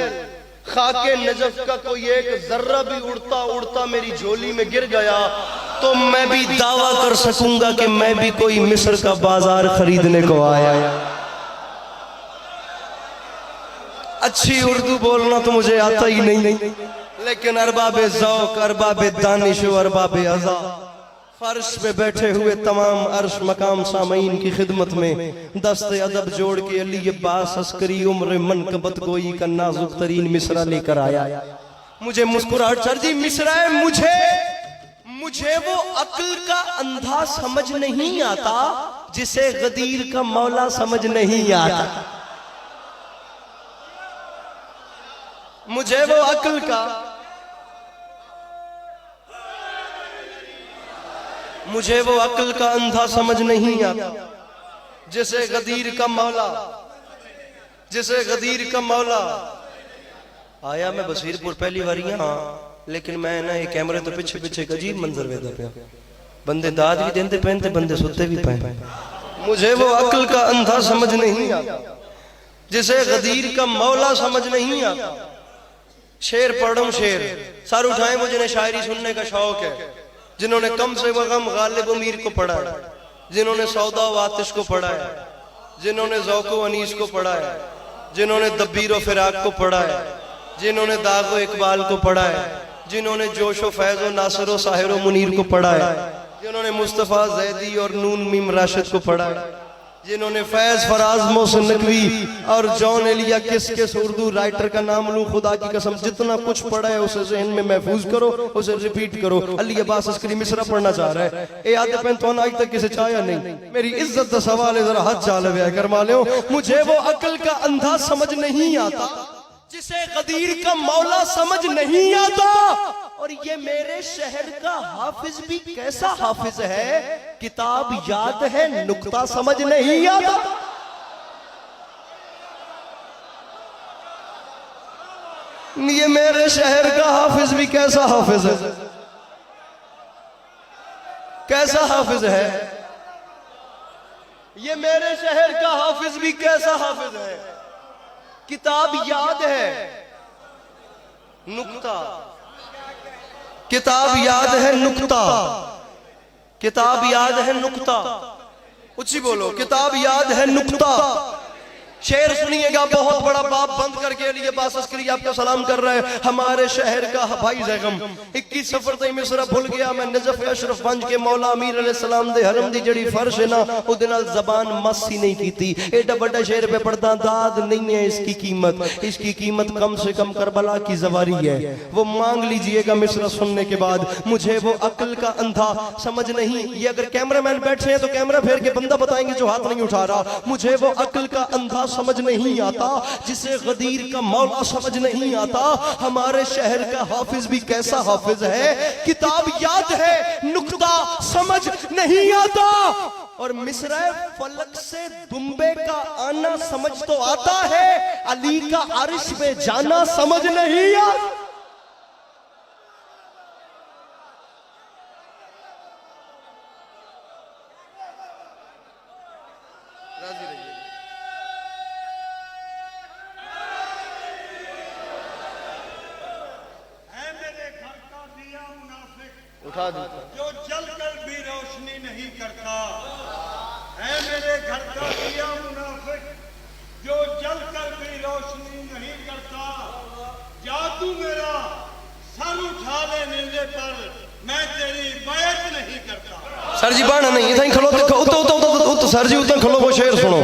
खाके नजफ का कोई एक जर्रा भी उड़ता उड़ता मेरी झोली में गिर गया, तो मैं भी दावा कर सकूंगा कि मैं भी कोई मिस्र का बाजार खरीदने को आया। अच्छी उर्दू बोलना तो मुझे आता ही नहीं, लेकिन अरबाबे ज़ौक़, अरबाबे दानिश, अरबाबे अज़ा, फर्श पे बैठे हुए तमाम अर्श मकाम सामईन की खिदमत में दस्ते अदब जोड़ के अली अब्बास अस्करी उम्र मनकबत गोई का नाजुक तरीन मिसरा लेकर आया। मुझे मुस्कुराहट, सर जी मिसरा है मुझे वो अक्ल का अंधा समझ नहीं आता जिसे गदीर का मौला समझ नहीं आता। मुझे वो अक्ल का अंधा समझ नहीं आता जिसे गदीर का मौला आया। मैं बसीरपुर पहली बार हाँ, लेकिन मैं ना ये कैमरे तो पीछे पीछे अजीब मंजर वेदा पे बंदे दाद भी देते पहनते बंदे सुते भी पे। मुझे वो अक्ल का अंधा समझ नहीं आता जिसे गदीर का मौला समझ नहीं आता। शेर पढ़ रहा हूं, शेर सर उठाए वो जिन्हें शायरी सुनने का शौक है, जिन्होंने कम से कम गालिब अमीर को पढ़ा है, जिन्होंने सौदा वातिश को पढ़ा है, जिन्होंने ज़ौक़ो अनीस को पढ़ा है, जिन्होंने दब्बीर फिराक को पढ़ा है, जिन्होंने दागो इकबाल को पढ़ा है, जिन्होंने जोशो फैज़ो नासरो साहिरो मुनीर को पढ़ा है, जिन्होंने मुस्तफ़ा ज़ैदी और नून मीम राशिद को पढ़ा है, जिन्होंने फैज फराज मोहसिन नकवी और जॉन एलिया किस उर्दू राइटर का नाम लूं, खुदा की कसम जितना कुछ पढ़ा है उसे ज़हन में महफूज करो, उसे रिपीट करो। अली अब्बास अस्करी मिसरा पढ़ना चाह रहा है, ए आदे पेन तो आज तक किसे चाया नहीं। मेरी इज्जत का सवाल है, जरा हाथ चाल व्या करवा लो। मुझे वो अक्ल का अंधा समझ नहीं आता जिसे गदीर का मौला समझ नहीं आता। और ये मेरे शहर का हाफिज भी कैसा हाफिज है, किताब याद है नुक्ता समझ नहीं आता। ये मेरे शहर का हाफिज भी कैसा हाफिज है, कैसा हाफिज है। ये मेरे शहर का हाफिज भी कैसा हाफिज है, किताब याद है नुक्ता, किताब याद है नुक्ता, किताब याद है नुक्ता। ऊंची बोलो, किताब याद है नुक्ता। शेर सुनिएगा, बहुत बड़ा बाप बंद करके अली अब्बास अस्करी आपका सलाम कर रहा है। हमारे शहर का भाई जैगम 21 सफर तई मिसरा भूल गया मैं, नजफ अशरफ बंज के मौला अमीर अलैहिस्सलाम दे हरम दी जड़ी फर्श है ना, उहदे नाल ज़बान मस्सी नहीं कीती। एडा बड़ा शेर पे पढ़दा दाद नहीं है इसकी कीमत, इसकी कीमत कम से कम करबला की जवारी है। वो मांग लीजिएगा मिसरा सुनने के बाद। मुझे वो अक्ल का अंधा समझ नहीं, ये अगर कैमरामैन बैठे हैं तो कैमरा फेर के बंदा बताएंगे जो हाथ नहीं उठा रहा। मुझे वो अक्ल का अंधा समझ नहीं आता जिसे गदीर का मौला समझ नहीं आता। हमारे शहर का हाफिज भी कैसा हाफिज है, किताब याद है नुक्ता समझ नहीं आता। और मिसरा फलक से दुम्बे का आना समझ तो आता है, अली का अर्श पे जाना समझ नहीं आता। उठा दी जो जल कर भी रोशनी नहीं करता है, मेरे घर का दिया मुनाफिक जो जल कर भी रोशनी नहीं करता। जादू मेरा सर उठा ले नीले पर, मैं तेरी बैत नहीं करता। सर जी बाणा नहीं इधर खलो तो सर जी उधर खलो, वो शेर सुनो।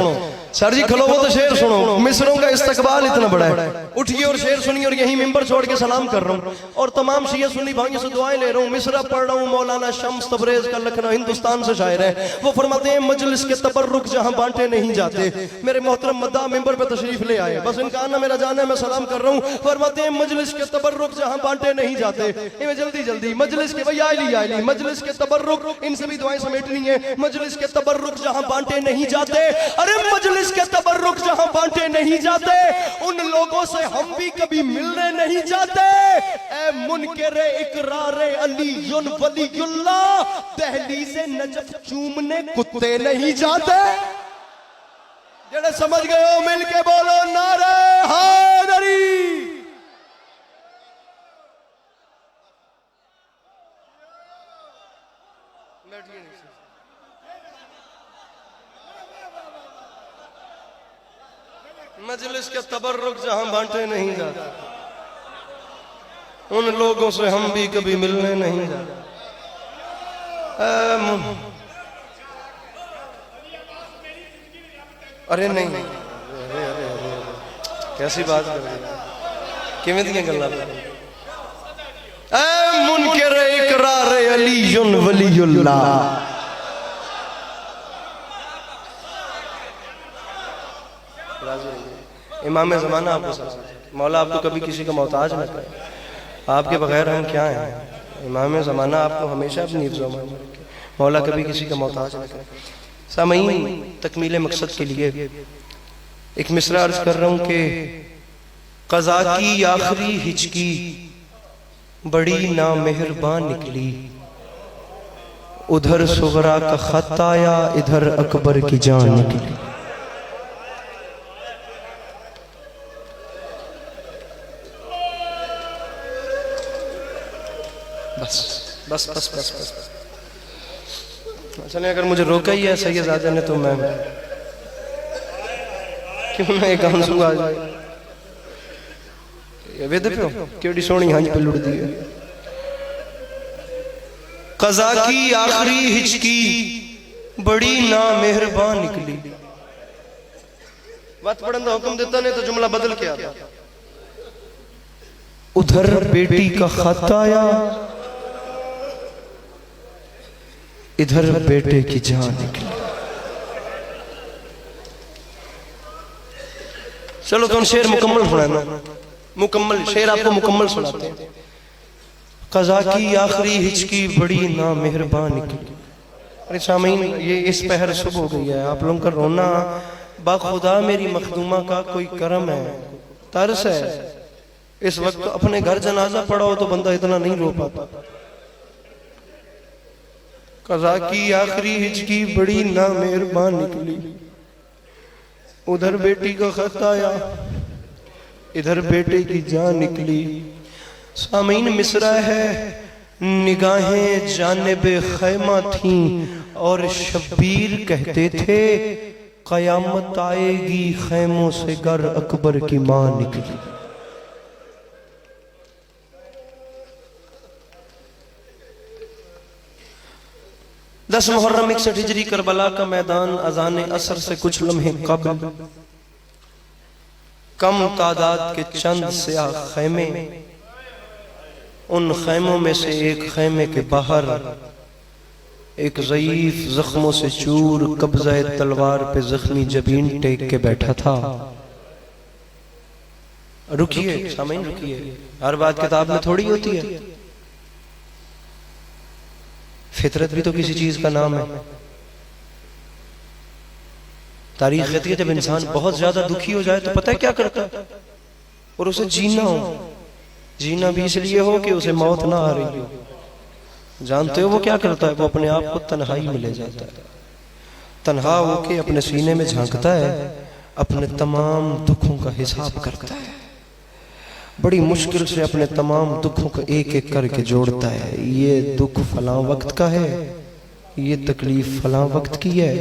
सर जी खलो वो तो शेर सुनो। मिसरों का इस्तकबाल इतना बड़ा है, उठिए और शेर सुनिए। और यही मिंबर छोड़ के सलाम कर रहा हूँ और तमाम शिया सुन्नी भाइयों से दुआएं ले रहा हूँ। मिसरा पढ़ रहा हूँ, मौलाना शम्स तबरेज का लखनऊ हिंदुस्तान से शायर है। वो फरमाते हैं मजलिस के तबर्रुक जहाँ बांटे नहीं जाते। मेरे मोहतरम मद्दा मिंबर पे तशरीफ ले आए, बस इनका आना मेरा जाना है, मैं सलाम कर रहा हूँ। फरमाते हैं मजलिस के तबर्रुक जहाँ बांटे नहीं जाते। जल्दी जल्दी मजलिस के भैया आइली मजलिस के तबर्रुक, इनसे भी दुआएं समेटनी है। मजलिस के तबर्रुक जहाँ बांटे नहीं जाते, अरे मजलिस के तबर्रुक जहां बांटे नहीं जाते, उन लोगों से हम भी कभी मिलने नहीं जाते। ए मुनकरे इकरारे अलीयुन वलीयुल्लाह, दहलीज़े नजफ चूमने कुत्ते नहीं जाते। जेड़े समझ गए हो मिल के बोलो नारे हैदरी। मजलिस के तबर्रुक जहां बांटे नहीं जाते, उन लोगों से हम भी कभी मिलने नहीं जाते। अरे नहीं, कैसी बात कर रही है, किवें दियां गल्लां। मुनकर इकरार अलीयुन वलीयुल्लाह। इमाम ज़माना आपको सलाम। मौला आपको कभी किसी का मोहताज न करे, आपके बगैर हम क्या हैं। इमाम ज़माना आपको हमेशा अपनी हिफ्ज़ में रखे, मौला कभी किसी का मोहताज न करे। सामईन, तकमील मकसद के लिए एक मिसरा अर्ज कर रहा हूँ कि क़ज़ा की आखिरी हिचकी बड़ी नामेहरबान निकली, उधर सुगरा का खत आया, इधर अकबर की जान निकली। बस बस बस बस बस चले, अगर मुझे रोका ही है सैयद आजा ने तो मैं क्यों ना एक आंसू आ जाए। वेद पे केड़ी सोनी हंज पे लुट दी है। क़ज़ा की आखिरी हिचकी बड़ी नामेहरबान निकली। बात पढ़न का हुक्म देता ने तो जुमला बदल के आता। उधर बेटी का खत आया, इधर बेटे की जान निकली। चलो तो शेर मुकम्मल सुनाना, मुकम्मल शेर आपको मुकम्मल सुनाते हैं। क़ज़ा की आखिरी हिचकी बड़ी नामेहरबान निकली। अरे सामीन, ये इस पहर सुबह हो गई है, आप लोगों का रोना बाखुदा मेरी मखदूमा का कोई करम है, तरस है। इस वक्त अपने घर जनाजा पड़ा हो तो बंदा इतना नहीं रो पाता। क़ज़ा की आखिरी हिचकी बड़ी नामेहरबान निकली, उधर बेटी का खत आया, इधर बेटे की जान निकली। सामीन, मिसरा है निगाहें जानिबे खैमा थीं और शब्बीर कहते थे क़यामत आएगी खैमों से गर अकबर की मां निकली। दस मुहर्रम 61 हिजरी करबला का मैदान अजान असर से कुछ लम्हे कब्ल, कम तादाद के चंद स्याह खैमे, उन खैमों में से एक खैमे के बाहर एक ज़ईफ जख्मों से चूर कब्ज़ा तलवार पे जख्मी जबीन टेक के बैठा था। रुकिए सामीन, रुकिए, हर बात किताब में थोड़ी होती है। फितरत भी तो किसी चीज का नाम है। तारीख कहती है जब इंसान बहुत ज्यादा दुखी हो जाए तो पता है क्या करता है, और उसे जीना हो, जीना भी इसलिए हो कि उसे मौत ना आ रही हो। जानते हो वो क्या करता है? वो अपने आप को तन्हाई में ले जाता है, तन्हा होके अपने सीने में झांकता है, अपने तमाम दुखों का हिसाब करता है, बड़ी मुश्किल से अपने तमाम दुखों को एक एक करके जोड़ता है। ये दुख फलां वक्त का है, ये तकलीफ फलां वक्त की है,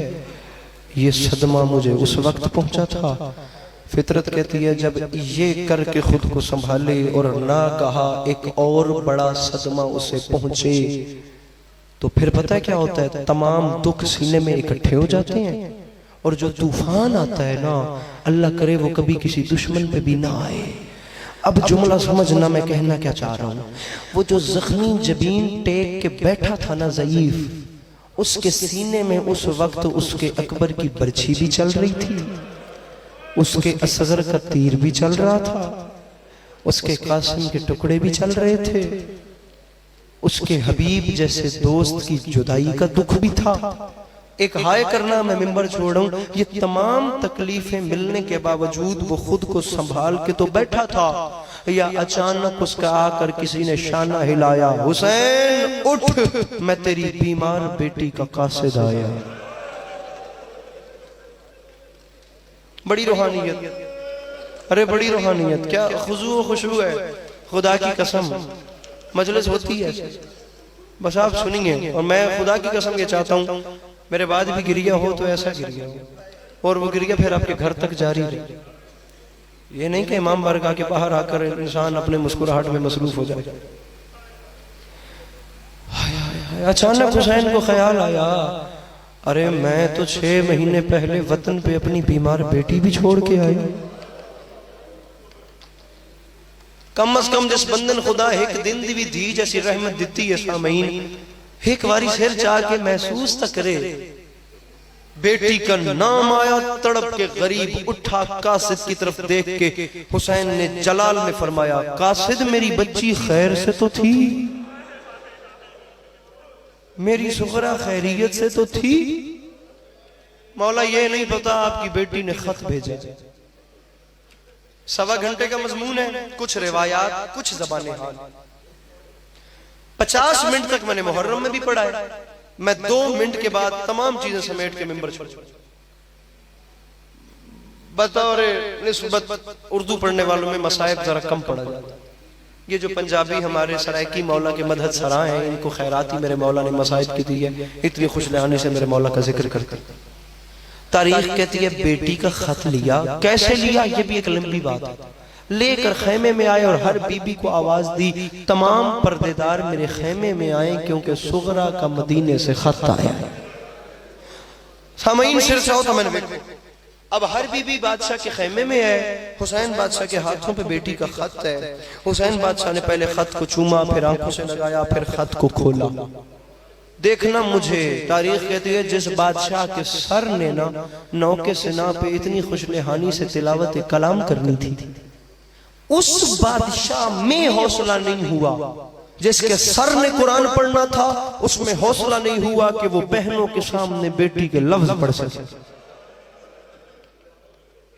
ये सदमा मुझे उस वक्त पहुंचा था। फितरत कहती है जब ये करके खुद को संभाले और ना कहा एक और बड़ा सदमा उसे पहुंचे तो फिर पता है क्या होता है, तमाम दुख सीने में इकट्ठे हो जाते हैं, और जो तूफान आता है ना, अल्लाह करे वो कभी किसी दुश्मन पे भी ना आए। अब जुमला समझना मैं कहना क्या चाह रहा हूँ। वो जो जख्मी जबीन टेक के बैठा था ना ज़ईफ, उसके सीने में उस वक्त उसके अकबर की बर्छी भी चल रही थी, उसके असगर का तीर भी चल रहा था, उसके कासिम के टुकड़े भी चल रहे थे, उसके हबीब जैसे दोस्त की जुदाई का दुख भी था। एक हाय करना मैं मिंबर छोड़ूं, ये तमाम तकलीफें मिलने के बावजूद वो खुद को संभाल के तो बैठा था, या अचानक उसका आकर किसी ने शाना हिलाया, हुसैन उठ, मैं तेरी बीमार बेटी का कासिद आया। बड़ी रूहानियत, अरे बड़ी रूहानियत, क्या खुशू खुशबू है। खुदा की कसम मजलिस होती है, बस आप सुनिए, और मैं खुदा की कसम ये चाहता हूँ मेरे बाद भी गिरिया हो तो ऐसा गिरिया हो, और वो गिरिया फिर आपके घर तक जारी रहे। ये नहीं कि इमाम बारगाह के बाहर आकर इंसान अपने मुस्कुराहट में मसरूफ हो जाए। अचानक हुसैन को ख्याल आया, अरे मैं तो 6 महीने पहले वतन पे अपनी बीमार बेटी भी छोड़ के आई। कम अज कम जिस बंदन खुदा एक दिन दी भी धी जैसी रहमत दी है सामीन, एक बारी सिर चाह के महसूस तक करे, बेटी का नाम आया, तड़प के गरीब उठा, कासिद की तरफ देख के हुसैन ने जलाल में फरमाया, कासिद मेरी बच्ची खैर से तो थी, मेरी सुगरा खैरियत से तो थी, मौला ये नहीं पता आपकी बेटी ने खत भेजा। 1.25 घंटे का मजमून है, कुछ रिवायात, कुछ ज़बाने हाल। 50 मिनट तक मैंने मुहर्रम में भी पढ़ा है। मैं 2 मिनट के बाद तमाम चीजें समेट के मिंबर छोड़, बतौर निस्बत उर्दू पढ़ने वालों में मसाइब जरा कम पढ़ा जाता है। ये जो पंजाबी हमारे सरायकी मौला के मदहत सरा हैं, इनको खैराती मेरे मौला ने मसाइब की दी है, इतनी खुश लहानी से मेरे मौला का जिक्र करते। तारीख कहती है बेटी का खत लिया, कैसे लिया ये भी एक लंबी बात है। लेकर खेमे में आए और हर बीबी को आवाज दी, तमाम पर्देदार मेरे खेमे में आए क्योंकि सुगरा का मदीने से खत आया है। सामईन सिर चाहो तो मैंने देखो, अब हर बीबी बादशाह के खेमे में है, हुसैन बादशाह के हाथों पे बेटी का खत है। हुसैन बादशाह ने पहले खत को चूमा, फिर आंखों से लगाया, फिर खत को खोला। देखना मुझे, तारीख कहती है जिस बादशाह के सर ने ना नौके सिना पे इतनी खुशलहानी से तिलावत कलाम करनी थी, उस बादशाह में हौसला नहीं हुआ। जिसके सर ने कुरान पढ़ना था, उसमें हौसला नहीं हुआ कि वो बहनों के सामने बेटी के लफ्ज पढ़ सके।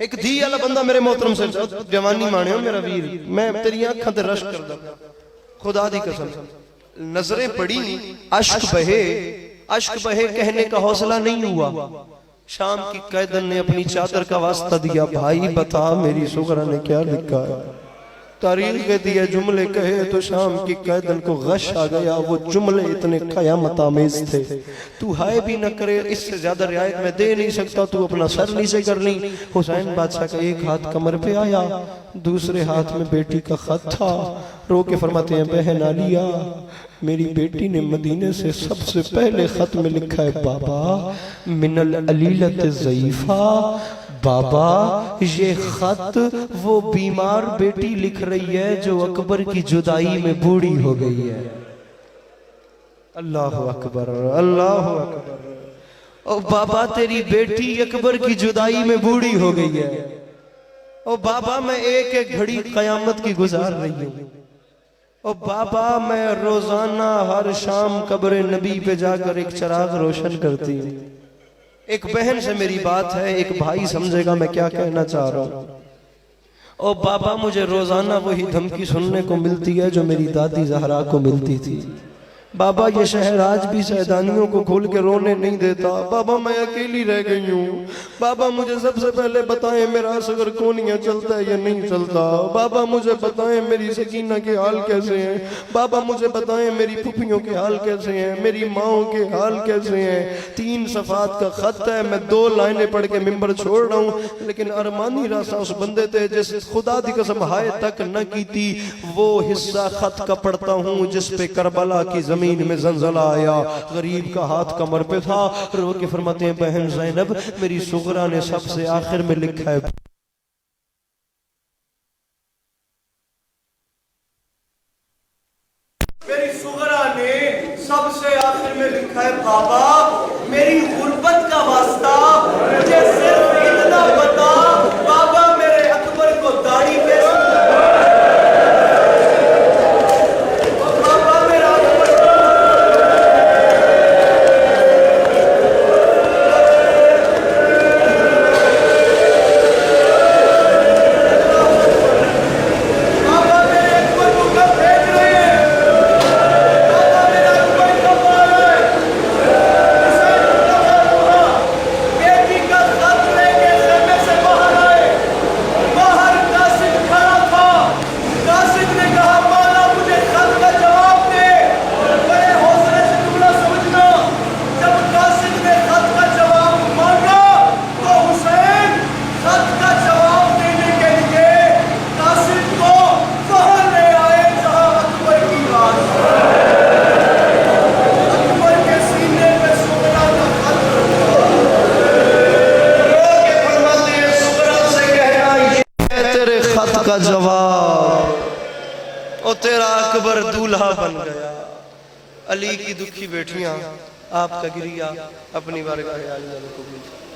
एक धी वाला बंदा मेरे मोहतरम से जवानी माने हो मेरा वीर, मैं तेरी आंखों ते रश कर दूं, खुदा दी कसम, नजरें पड़ी, अश्क बहे कहने का हौसला नहीं हुआ। शाम की कैदन ने अपनी चादर का वास्ता दिया, भाई बता मेरी सुगरा ने क्या लिखा है। तारीख कहती है जुमले कहे तो शाम की कैदन को गश आ गया। वो जुमले इतने कयामत आमेज थे, तू हाय भी न करे, इससे ज्यादा रियायत मैं दे नहीं सकता, तू अपना सर नीचे कर ली। हुसैन बादशाह का एक हाथ कमर पे आया, दूसरे हाथ में बेटी का खत था। रो के फरमाते हैं बहन आलिया, मेरी बेटी ने मदीने से सबसे पहले खत में लिखा है, बाबा मिनल अलीलत ज़ईफा, बाबा ये खत वो बीमार बेटी लिख रही है जो अकबर की जुदाई में बूढ़ी हो गई है। अल्लाह अकबर, अल्लाह अकबर। ओ बाबा तेरी बेटी अकबर की जुदाई में बूढ़ी हो गई है। ओ बाबा मैं एक एक घड़ी कयामत की गुजार रही हूँ। ओ बाबा मैं रोजाना हर शाम कब्र नबी पे जाकर एक चिराग रोशन करती हूँ। एक बहन से मेरी बात है, एक भाई समझेगा मैं क्या कहना चाह रहा हूँ। ओ बाबा मुझे रोजाना वही धमकी सुनने को मिलती है जो मेरी दादी जहरा को मिलती थी। बाबा ये शहर आज भी सैदानियों को खोल के रोने नहीं देता। बाबा मैं अकेली रह गई हूँ। बाबा मुझे सबसे पहले बताएं मेरा असगर कोनिया चलता है या नहीं चलता। बाबा मुझे बताएं मेरी सकीना के हाल कैसे हैं। बाबा मुझे बताएं मेरी फुफियों के हाल कैसे हैं, मेरी माओ के हाल कैसे हैं। 3 सफ़ात का खत है, मैं 2 लाइनें पढ़ के मिंबर छोड़ रहा हूँ, लेकिन अरमानी रास्ता उस बंदे थे जिस खुदा दी कसम हाय तक न की थी, वो हिस्सा खत का पढ़ता हूँ जिस पे करबला की जमीन में जंजला आया। गरीब का हाथ कमर पे था, रो के फरमाते हैं बहन ज़ैनब मेरी सुगरा ने सबसे आखिर में लिखा है, मेरी सुगरा ने सबसे आखिर में लिखा है, बाबा मेरी गुर्बत का वास्ता मुझे सिर्फ इतना बता, बाबा मेरे अकबर को दाढ़ी पे जवाब, ओ तेरा अकबर दूल्हा बन गया। अली की दुखी बेटियां आपका गिरिया अपनी बारगाह आलिया में कबूल।